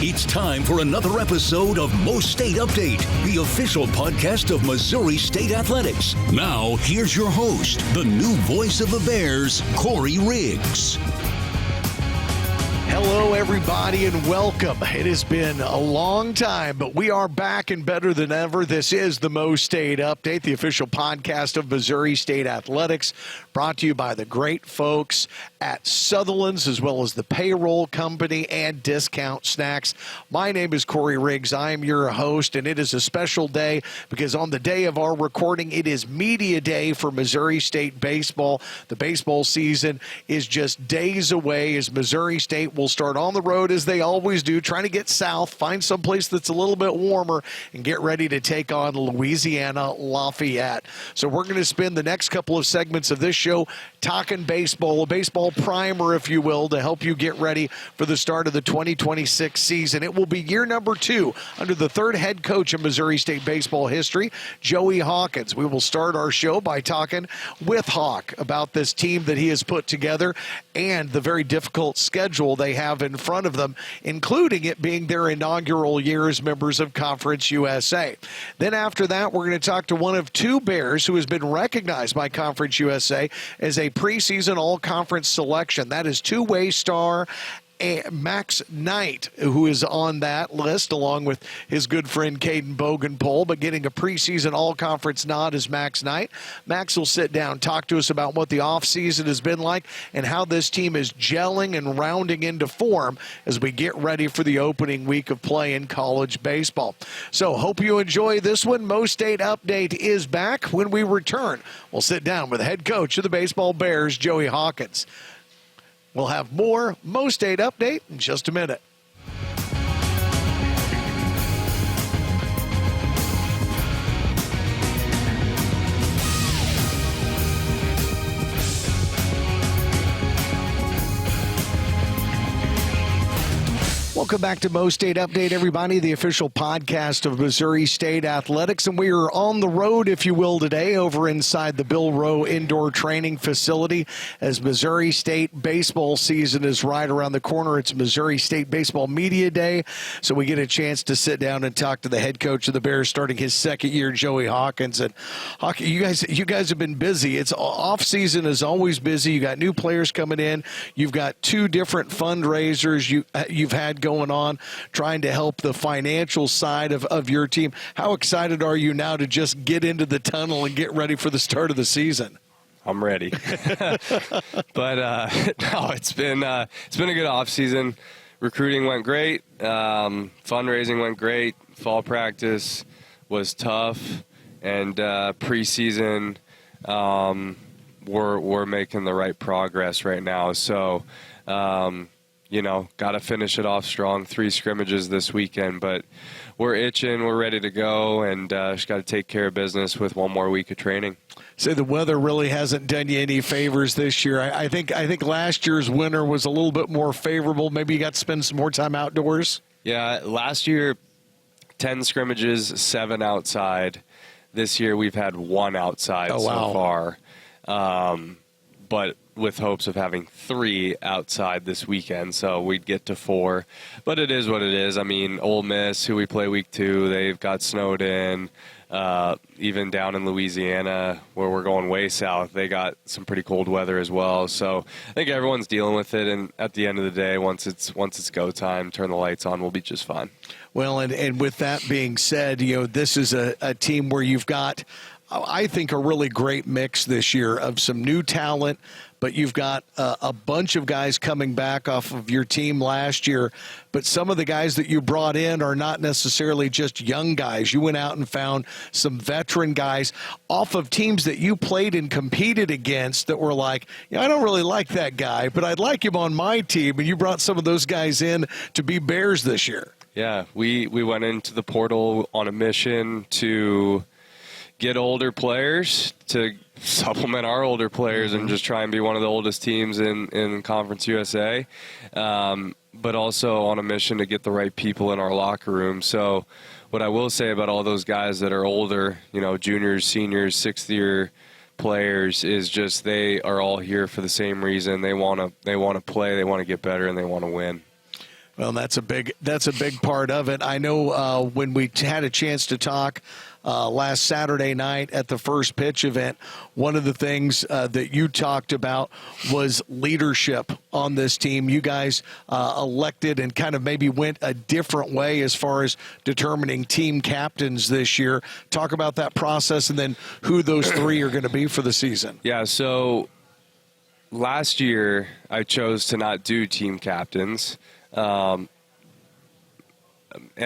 It's time for another episode of MoState Update, the official podcast of Missouri State Athletics. Now, here's your host, the new voice of the Bears, Corey Riggs. Hello, everybody, and welcome. It has been a long time, but we are back and better than ever. This is the MoState Update, the official podcast of Missouri State Athletics, brought to you by the great folks at Sutherland's, as well as the payroll company and Discount Snacks. My name is Corey Riggs. I am your host, and it is a special day because on the day of our recording, it is Media Day for Missouri State baseball. The baseball season is just days away as Missouri State will start on the road as they always do, trying to get south, find someplace that's a little bit warmer, and get ready to take on Louisiana Lafayette. So we're going to spend the next couple of segments of this show talking baseball, a baseball primer, if you will, to help you get ready for the start of the 2026 season. It will be year number 2 under the third head coach of Missouri State baseball history, Joey Hawkins. We will start our show by talking with Hawk about this team that he has put together and the very difficult schedule they have in front of them, including it being their inaugural year as members of Conference USA. Then after that, we're going to talk to one of 2 Bears who has been recognized by Conference USA as a preseason all-conference selection. That is two-way star Max Knight, who is on that list, along with his good friend Caden Bogenpole, but getting a preseason all-conference nod is Max Knight. Max will sit down, talk to us about what the offseason has been like and how this team is gelling and rounding into form as we get ready for the opening week of play in college baseball. So hope you enjoy this one. MoState Update is back. When we return, we'll sit down with head coach of the baseball Bears, Joey Hawkins. We'll have more MoState Update in just a minute. Welcome back to MoState Update, everybody, the official podcast of Missouri State Athletics. And we are on the road, if you will, today over inside the Bill Rowe Indoor Training Facility as Missouri State baseball season is right around the corner. It's Missouri State Baseball Media Day, so we get a chance to sit down and talk to the head coach of the Bears starting his second year, Joey Hawkins. And Hawk, you guys have been busy. It's off season is always busy. You got new players coming in. You've got 2 different fundraisers you've had going on, trying to help the financial side of your team. How excited are you now to just get into the tunnel and get ready for the start of the season? I'm ready. But no, it's been a good off season. Recruiting went great. Fundraising went great. Fall practice was tough, and preseason we're making the right progress right now. So. Got to finish it off strong. 3 scrimmages this weekend, but we're itching. We're ready to go, and just got to take care of business with 1 more week of training. So the weather really hasn't done you any favors this year. I think last year's winter was a little bit more favorable. Maybe you got to spend some more time outdoors. Yeah, last year, 10 scrimmages, 7 outside. This year we've had 1 outside so far. But with hopes of having 3 outside this weekend, so we'd get to 4. But it is what it is. I mean, Ole Miss, who we play week 2, they've got snowed in. Even down in Louisiana, where we're going way south, they got some pretty cold weather as well. So I think everyone's dealing with it, and at the end of the day, once it's go time, turn the lights on, we'll be just fine. Well, and with that being said, this is a team where you've got, I think, a really great mix this year of some new talent, but you've got a bunch of guys coming back off of your team last year. But some of the guys that you brought in are not necessarily just young guys. You went out and found some veteran guys off of teams that you played and competed against that were like, I don't really like that guy, but I'd like him on my team. And you brought some of those guys in to be Bears this year. Yeah, we went into the portal on a mission to get older players to supplement our older players and just try and be one of the oldest teams in Conference USA, but also on a mission to get the right people in our locker room. So what I will say about all those guys that are older, juniors, seniors, 6th-year players, is just they are all here for the same reason. They want to play, they want to get better, and they want to win. Well, that's a big part of it. I know when we had a chance to talk last Saturday night at the first pitch event, one of the things that you talked about was leadership on this team. You guys elected and kind of maybe went a different way as far as determining team captains this year. Talk about that process and then who those three are going to be for the season. Yeah, so last year I chose to not do team captains. And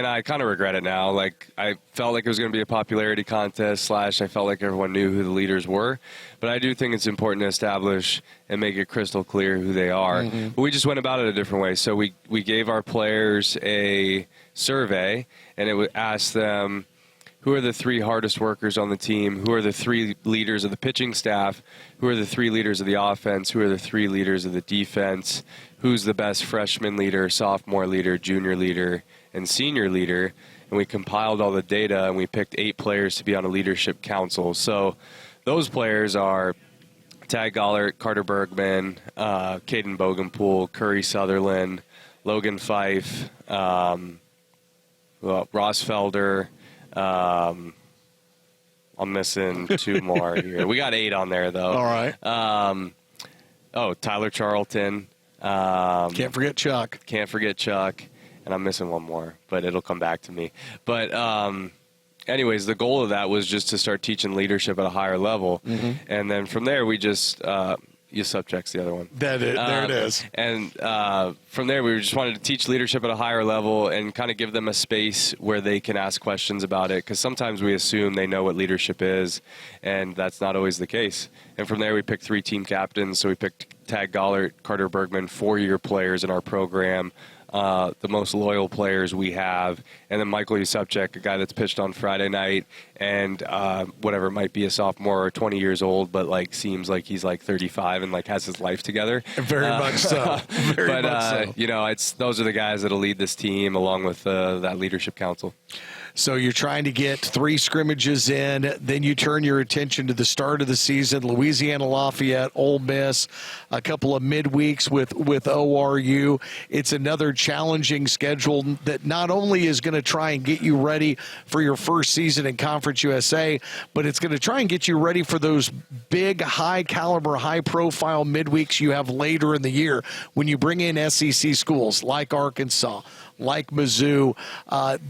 I kind of regret it now. Like, I felt like it was going to be a popularity contest / I felt like everyone knew who the leaders were. But I do think it's important to establish and make it crystal clear who they are. Mm-hmm. But we just went about it a different way. So we gave our players a survey, and it would ask them, who are the 3 hardest workers on the team? Who are the 3 leaders of the pitching staff? Who are the 3 leaders of the offense? Who are the 3 leaders of the defense? Who's the best freshman leader, sophomore leader, junior leader, and senior leader? And we compiled all the data, and we picked 8 players to be on a leadership council. So those players are Tag Gollert, Carter Bergman, Caden Bogenpool, Curry Sutherland, Logan Fife, Ross Felder. I'm missing 2 more here. We got 8 on there, though. All right. Tyler Charlton. Can't forget Chuck. And I'm missing 1 more, but it'll come back to me. But anyways, the goal of that was just to start teaching leadership at a higher level. Mm-hmm. And then from there, we just subject's the other one. There it is. And from there, we just wanted to teach leadership at a higher level and kind of give them a space where they can ask questions about it. Because sometimes we assume they know what leadership is, and that's not always the case. And from there, we picked 3 team captains. So we picked Tag Gollert, Carter Bergman, 4-year players in our program. The most loyal players we have, and then Michael Yusupchik, a guy that's pitched on Friday night, and whatever, might be a sophomore or 20 years old, but like seems like he's like 35 and like has his life together. Very much so. Very much so. You know, those are the guys that'll lead this team along with that leadership council. So you're trying to get 3 scrimmages in, then you turn your attention to the start of the season, Louisiana Lafayette, Ole Miss, a couple of midweeks with ORU. It's another challenging schedule that not only is going to try and get you ready for your first season in Conference USA, but it's going to try and get you ready for those big, high-caliber, high-profile midweeks you have later in the year when you bring in SEC schools like Arkansas, like Mizzou.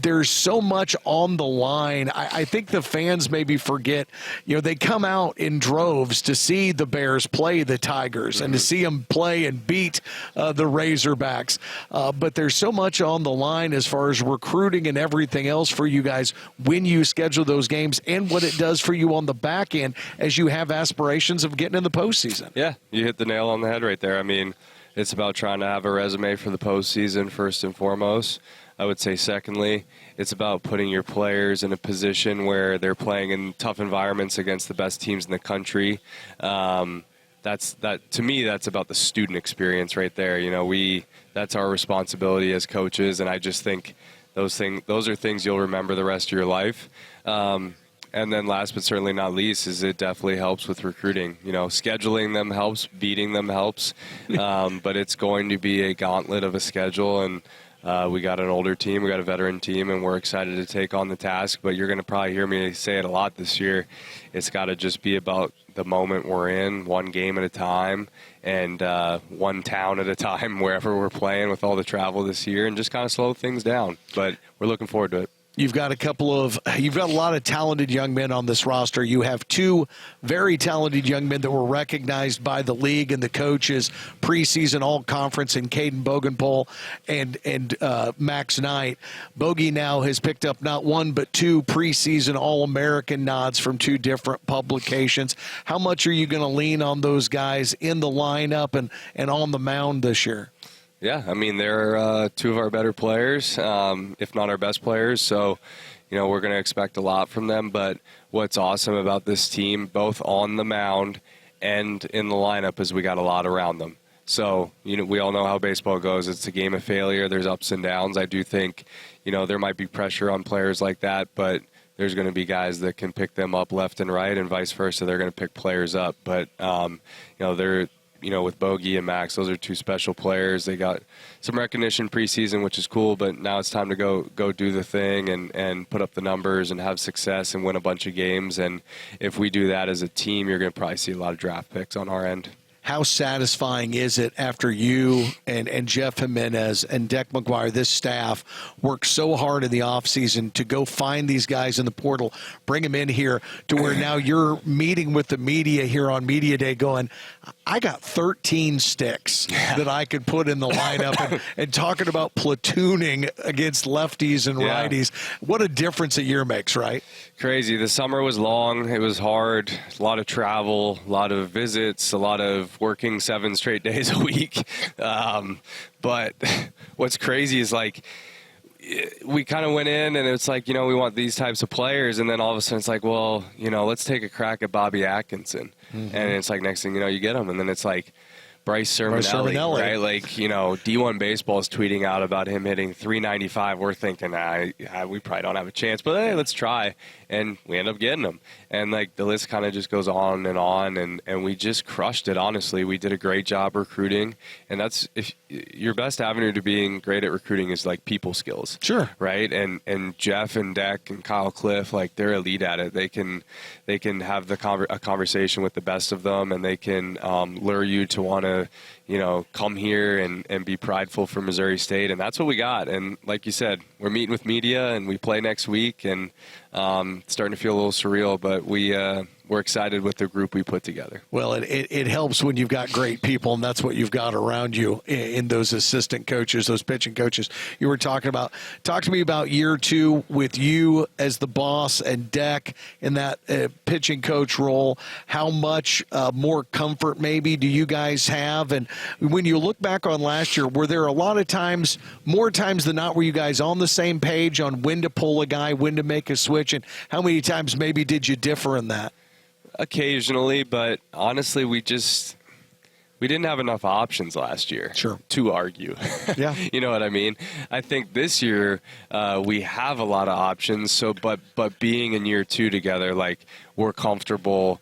There's so much on the line. I think the fans maybe forget, they come out in droves to see the Bears play the Tigers and to see them play and beat the Razorbacks. But there's so much on the line as far as recruiting and everything else for you guys when you schedule those games and what it does for you on the back end as you have aspirations of getting in the postseason. Yeah, you hit the nail on the head right there. I mean, it's about trying to have a resume for the postseason first and foremost. I would say secondly, it's about putting your players in a position where they're playing in tough environments against the best teams in the country. To me, that's about the student experience right there. That's our responsibility as coaches, and I just think those are things you'll remember the rest of your life. And then last but certainly not least is it definitely helps with recruiting. Scheduling them helps, beating them helps, but it's going to be a gauntlet of a schedule, and we got an older team, we got a veteran team, and we're excited to take on the task. But you're going to probably hear me say it a lot this year. It's got to just be about the moment we're in, one game at a time, and one town at a time, wherever we're playing with all the travel this year, and just kind of slow things down. But we're looking forward to it. You've got a lot of talented young men on this roster. You have 2 very talented young men that were recognized by the league and the coaches preseason all-conference in Caden Bogenpool and Max Knight. Bogey now has picked up not 1 but 2 preseason All-American nods from 2 different publications. How much are you going to lean on those guys in the lineup and on the mound this year? Yeah, I mean, they're 2 of our better players, if not our best players. So, we're going to expect a lot from them. But what's awesome about this team, both on the mound and in the lineup, is we got a lot around them. So, we all know how baseball goes. It's a game of failure. There's ups and downs. I do think, there might be pressure on players like that, but there's going to be guys that can pick them up left and right and vice versa. They're going to pick players up. But, with Bogey and Max, those are two special players. They got some recognition preseason, which is cool, but now it's time to go do the thing and put up the numbers and have success and win a bunch of games. And if we do that as a team, you're going to probably see a lot of draft picks on our end. How satisfying is it after you and Jeff Jimenez and Deck McGuire, this staff, worked so hard in the offseason to go find these guys in the portal, bring them in here to where now you're meeting with the media here on Media Day going, I got 13 sticks that I could put in the lineup and talking about platooning against lefties and righties. What a difference a year makes, right? Crazy. The summer was long. It was hard. A lot of travel, a lot of visits, a lot of working 7 straight days a week. But what's crazy is like we kind of went in and it's like, we want these types of players. And then all of a sudden it's like, well, let's take a crack at Bobby Atkinson. Mm-hmm. And it's like next thing you get him. And then it's like Bryce Sermonelli, right? Like, D1 Baseball is tweeting out about him hitting 395. We're thinking, we probably don't have a chance, but hey, let's try. And we end up getting him. And, like, the list kind of just goes on, and we just crushed it, honestly. We did a great job recruiting. And that's your best avenue to being great at recruiting is, like, people skills. Sure. Right? And Jeff and Deck and Kyle Cliff, like, they're elite at it. They can have a conversation with the best of them, and they can lure you to want to, come here and be prideful for Missouri State. And that's what we got. And like you said, we're meeting with media, and we play next week, and starting to feel a little surreal, but we're excited with the group we put together. Well, it helps when you've got great people, and that's what you've got around you in those assistant coaches, those pitching coaches you were talking about. Talk to me about year 2 with you as the boss and Deck in that pitching coach role. How much more comfort maybe do you guys have? And when you look back on last year, were there a lot of times, more times than not, were you guys on the same page on when to pull a guy, when to make a switch, and how many times maybe did you differ in that? Occasionally, but honestly, we didn't have enough options last year to argue. Yeah. You know what I mean? I think this year we have a lot of options. So, but being in year 2 together, like, we're comfortable.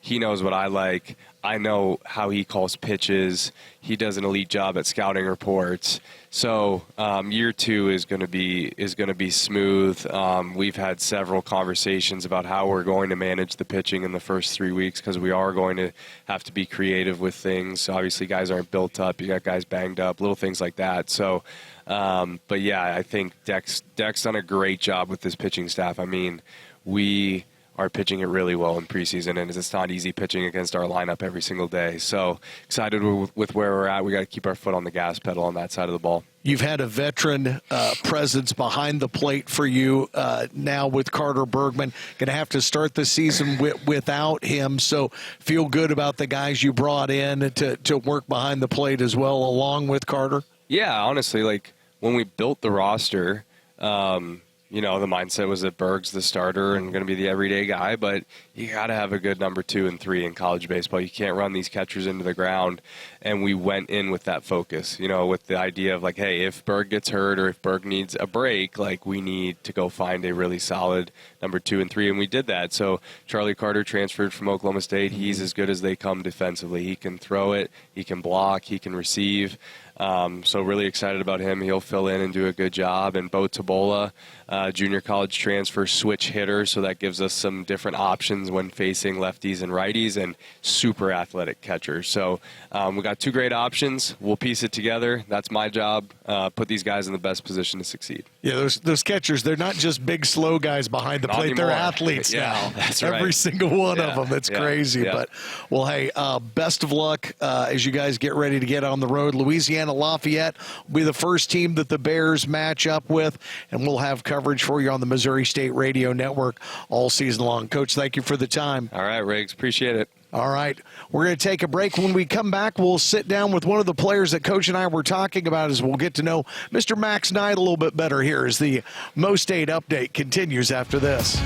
He knows what I like. I know how he calls pitches. He does an elite job at scouting reports. So year 2 is going to be smooth. We've had several conversations about how we're going to manage the pitching in the first 3 weeks, because we are going to have to be creative with things. Obviously, guys aren't built up. You got guys banged up, little things like that. So, but yeah, I think Deck's done a great job with this pitching staff. I mean, we are pitching it really well in preseason, and it's not easy pitching against our lineup every single day. So excited with where we're at. We got to keep our foot on the gas pedal on that side of the ball. You've had a veteran presence behind the plate for you now with Carter Bergman. Going to have to start the season without him. So feel good about the guys you brought in to work behind the plate as well, along with Carter? Yeah, honestly, like when we built the roster, the mindset was that Berg's the starter and going to be the everyday guy, but you got to have a good number 2 and 3 in college baseball. You can't run these catchers into the ground. And we went in with that focus, with the idea of like, hey, if Berg gets hurt or if Berg needs a break, like, we need to go find a really solid number 2 and 3. And we did that. So Charlie Carter transferred from Oklahoma State. He's as good as they come defensively. He can throw it. He can block. He can receive. So really excited about him. He'll fill in and do a good job. And Bo Tabola, junior college transfer, switch hitter, so that gives us some different options when facing lefties and righties, and super athletic catcher. So we got 2 great options. We'll piece it together. That's my job. Put these guys in the best position to succeed. Yeah, those catchers, they're not just big, slow guys behind the Not plate. anymore. They're athletes now. That's Every right. single one of them. It's crazy. Yeah. But, well, hey, best of luck as you guys get ready to get on the road. Louisiana Lafayette will be the first team that the Bears match up with, and we'll have coverage for you on the Missouri State Radio Network all season long. Coach, thank you for the time. All right, Riggs. Appreciate it. All right. We're going to take a break. When we come back, we'll sit down with one of the players that Coach and I were talking about as we'll get to know Mr. Max Knight a little bit better here as the MoState update continues after this.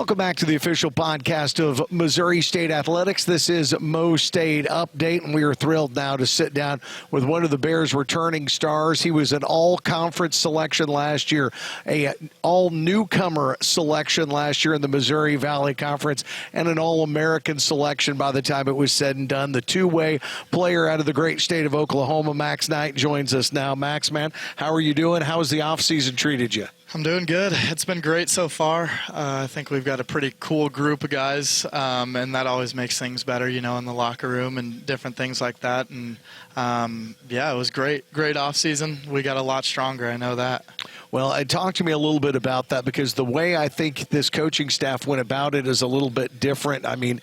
Welcome back to the official podcast of Missouri State Athletics. This is MoState Update, and we are thrilled now to sit down with one of the Bears' returning stars. He was an all-conference selection last year, a all-newcomer selection last year in the Missouri Valley Conference, and an all-American selection by the time it was said and done. The two-way player out of the great state of Oklahoma, Max Knight, joins us now. Max, man, how are you doing? How has the offseason treated you? I'm doing good. It's been great so far. I think we've got a pretty cool group of guys, and that always makes things better, in the locker room and different things like that. And, it was great. Great off-season. We got a lot stronger, I know that. Well, talk to me a little bit about that, because the way I think this coaching staff went about it is a little bit different. I mean,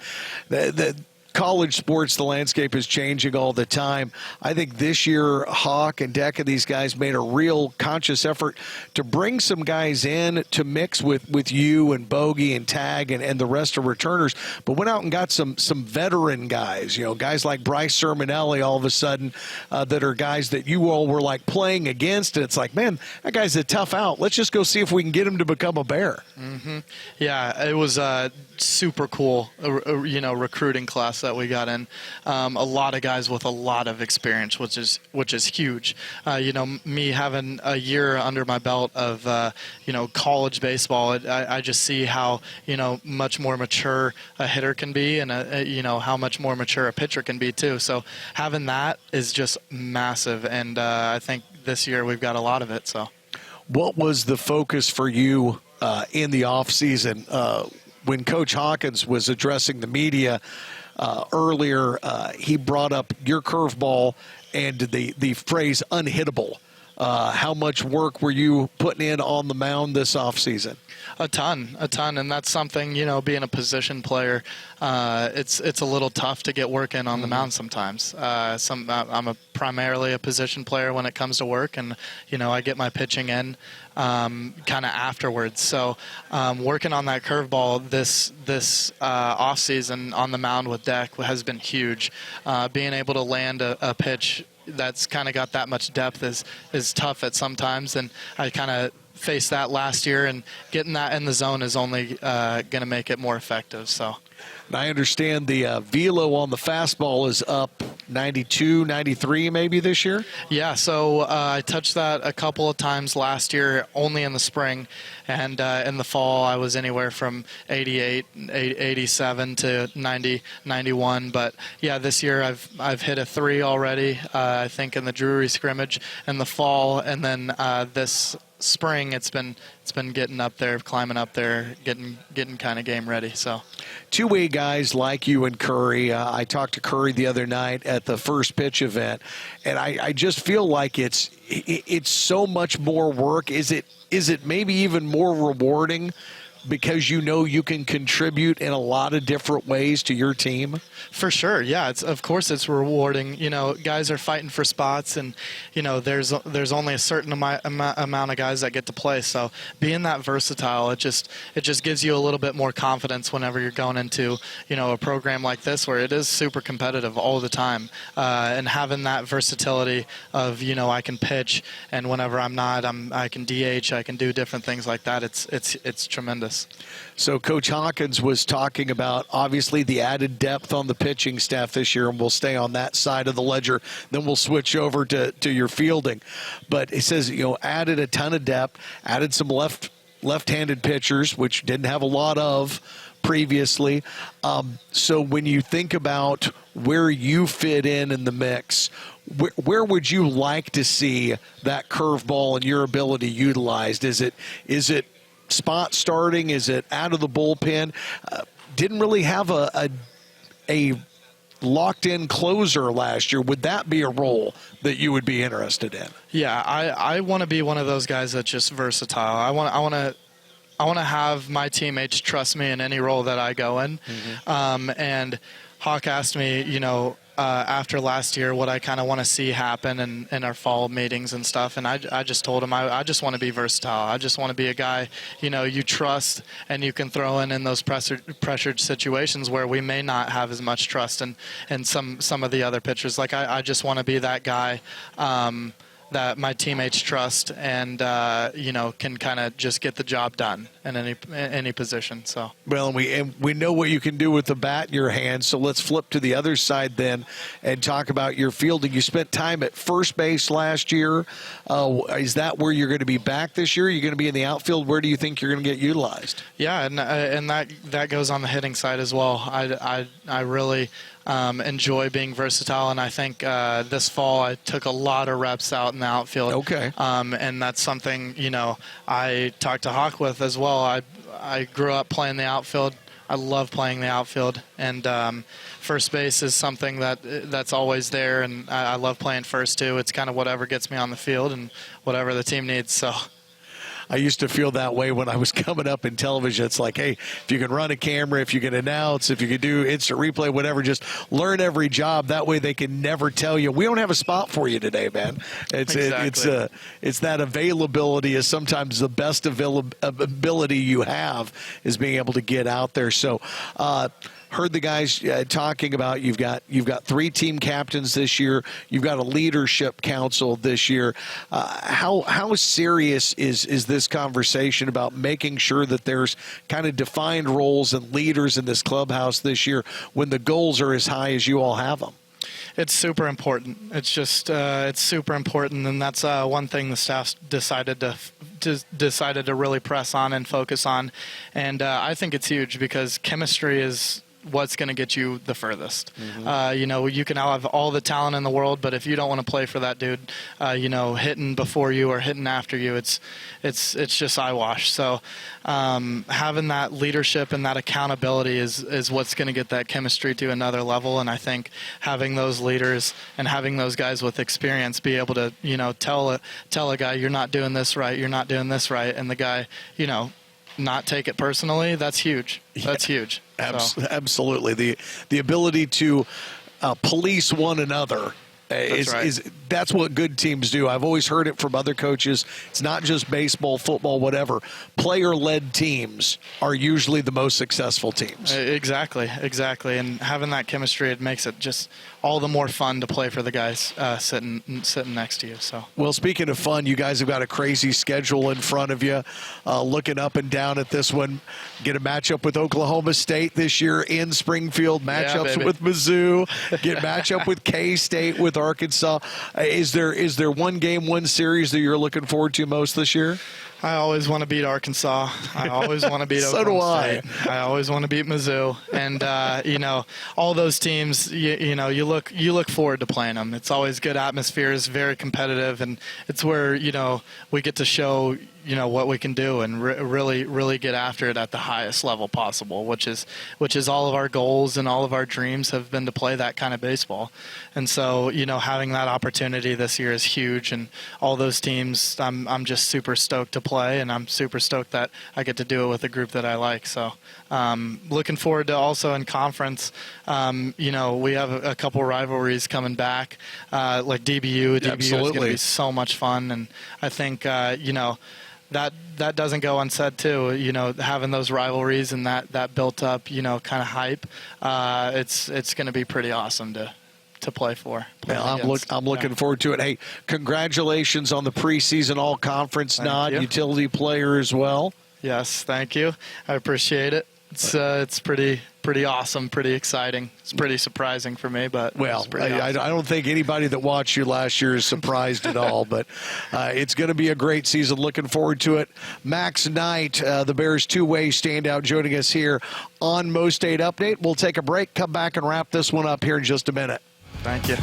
the college sports, the landscape is changing all the time. I think this year, Hawk and Deck and these guys made a real conscious effort to bring some guys in to mix with you and Bogey and Tag and the rest of returners, but went out and got some veteran guys, guys like Bryce Sermonelli all of a sudden that are guys that you all were like playing against. And it's like, man, that guy's a tough out. Let's just go see if we can get him to become a Bear. Mm-hmm. Yeah, it was super cool, recruiting class that we got in. A lot of guys with a lot of experience, which is huge. Me having a year under my belt of college baseball, I just see how much more mature a hitter can be, and how much more mature a pitcher can be too. So having that is just massive, and I think this year we've got a lot of it. So, what was the focus for you in the off season? When Coach Hawkins was addressing the media earlier, he brought up your curveball and the phrase unhittable. How much work were you putting in on the mound this offseason? A ton, and that's something, being a position player, it's a little tough to get work in on the mound sometimes. I'm primarily a position player when it comes to work, and, I get my pitching in kind of afterwards. So working on that curveball this off season on the mound with Deck has been huge. Being able to land a pitch that's kind of got that much depth is tough at sometimes, and I kind of faced that last year, and getting that in the zone is only going to make it more effective. So, and I understand the velo on the fastball is up 92, 93 maybe this year? Yeah, so I touched that a couple of times last year, only in the spring, and in the fall I was anywhere from 88, 87 to 90, 91. But yeah, this year I've hit a 3 already, I think in the Drury scrimmage in the fall, and then this spring it's been getting up there, climbing up there, getting kind of game ready. So two-way guys like you and Curry. I talked to Curry the other night at the first pitch event, and I just feel like it's so much more work. Is it maybe even more rewarding because you can contribute in a lot of different ways to your team? For sure, yeah. Of course it's rewarding. Guys are fighting for spots, and there's only a certain amount of guys that get to play. So being that versatile, it just gives you a little bit more confidence whenever you're going into a program like this where it is super competitive all the time. And having that versatility of I can pitch, and whenever I'm not, I can DH, I can do different things like that. It's tremendous. So Coach Hawkins was talking about, obviously, the added depth on the pitching staff this year, and we'll stay on that side of the ledger. Then we'll switch over to your fielding. But he says, added a ton of depth, added some left-handed pitchers, which didn't have a lot of previously. So when you think about where you fit in the mix, where would you like to see that curveball and your ability utilized? Is it spot starting? Is it out of the bullpen? Didn't really have a locked-in closer last year. Would that be a role that you would be interested in? Yeah, I want to be one of those guys that's just versatile. I want to have my teammates trust me in any role that I go in. Mm-hmm. And Hawk asked me, after last year, what I kind of want to see happen in our fall meetings and stuff. And I just told him I just want to be versatile. I just want to be a guy, you trust and you can throw in those pressured situations where we may not have as much trust in some of the other pitchers. Like I just want to be that guy that my teammates trust and can kind of just get the job done in any position. So well, we know what you can do with the bat in your hand. So let's flip to the other side then and talk about your fielding. You spent time at first base last year. Is that where you're going to be back this year? You're going to be in the outfield. Where do you think you're going to get utilized? Yeah, and that goes on the hitting side as well. I really enjoy being versatile, and I think this fall I took a lot of reps out in the outfield. Okay. And that's something I talked to Hawk with as well. I grew up playing the outfield. I love playing the outfield, and first base is something that's always there, and I love playing first too. It's kind of whatever gets me on the field and whatever the team needs. So. I used to feel that way when I was coming up in television. It's like, hey, if you can run a camera, if you can announce, if you can do instant replay, whatever, just learn every job. That way they can never tell you, we don't have a spot for you today, man. It's that availability is sometimes the best ability you have is being able to get out there. So, heard the guys talking about you've got 3 team captains this year. You've got a leadership council this year. How serious is this conversation about making sure that there's kind of defined roles and leaders in this clubhouse this year when the goals are as high as you all have them? It's super important. It's just it's super important, and that's one thing the staff decided to really press on and focus on. And I think it's huge because chemistry is what's going to get you the furthest. Mm-hmm. You can have all the talent in the world, but if you don't want to play for that dude, hitting before you or hitting after you, it's just eyewash. So having that leadership and that accountability is what's going to get that chemistry to another level. And I think having those leaders and having those guys with experience be able to, tell a guy, you're not doing this right, you're not doing this right, and the guy, not take it personally, that's huge. That's huge. Absolutely. The ability to police one another that's what good teams do. I've always heard it from other coaches. It's not just baseball, football, whatever. Player-led teams are usually the most successful teams. Exactly. And having that chemistry, it makes it just all the more fun to play for the guys sitting next to you. So. Well, speaking of fun, you guys have got a crazy schedule in front of you. Looking up and down at this one, get a matchup with Oklahoma State this year in Springfield, matchups with Mizzou, get matchup with K-State, with Arkansas. Is there one game, one series that you're looking forward to most this year? I always want to beat Arkansas. I always want to beat Oklahoma State. I always want to beat Mizzou. And all those teams, you look forward to playing them. It's always good atmosphere. It's very competitive, and it's where we get to show what we can do and really get after it at the highest level possible, which is all of our goals and all of our dreams have been to play that kind of baseball. And so having that opportunity this year is huge, and all those teams I'm just super stoked to play, and I'm super stoked that I get to do it with a group that I like. So looking forward to also in conference, we have a couple rivalries coming back, like DBU. DBU is going to be so much fun, and I think that doesn't go unsaid too. Having those rivalries and that built up, kind of hype, it's going to be pretty awesome to play for. I'm looking forward to it. Hey, congratulations on the preseason all-conference nod, utility player as well. Yes, thank you. I appreciate it. It's pretty awesome, pretty exciting. It's pretty surprising for me, but awesome. I don't think anybody that watched you last year is surprised at all, but it's going to be a great season. Looking forward to it. Max Knight, the Bears' two-way standout, joining us here on MoState Update. We'll take a break, come back and wrap this one up here in just a minute. Thank you.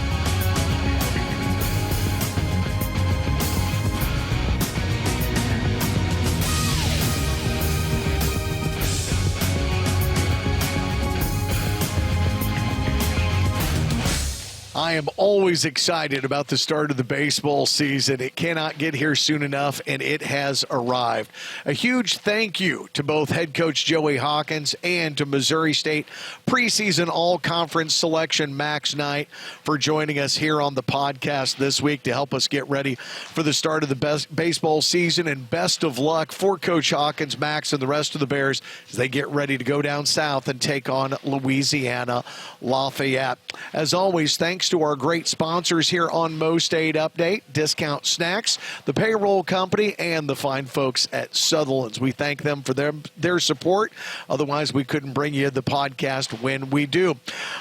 I am always excited about the start of the baseball season. It cannot get here soon enough, and it has arrived. A huge thank you to both head coach Joey Hawkins and to Missouri State preseason all-conference selection Max Knight for joining us here on the podcast this week to help us get ready for the start of the baseball season. And best of luck for Coach Hawkins, Max, and the rest of the Bears as they get ready to go down south and take on Louisiana Lafayette. As always, thanks to our great sponsors here on MoState Update, Discount Snacks, the Payroll Company, and the fine folks at Sutherland's. We thank them for their support. Otherwise, we couldn't bring you the podcast when we do.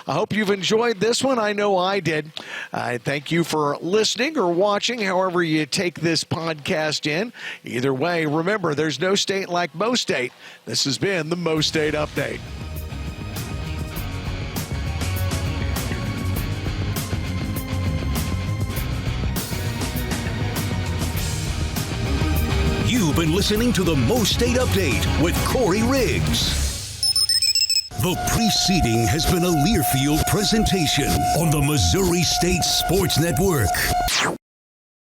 I hope you've enjoyed this one. I know I did. I thank you for listening or watching, however you take this podcast in. Either way, remember, there's no state like MoState. This has been the MoState Update. You've been listening to the MoState Update with Corey Riggs. The preceding has been a Learfield presentation on the Missouri State Sports Network.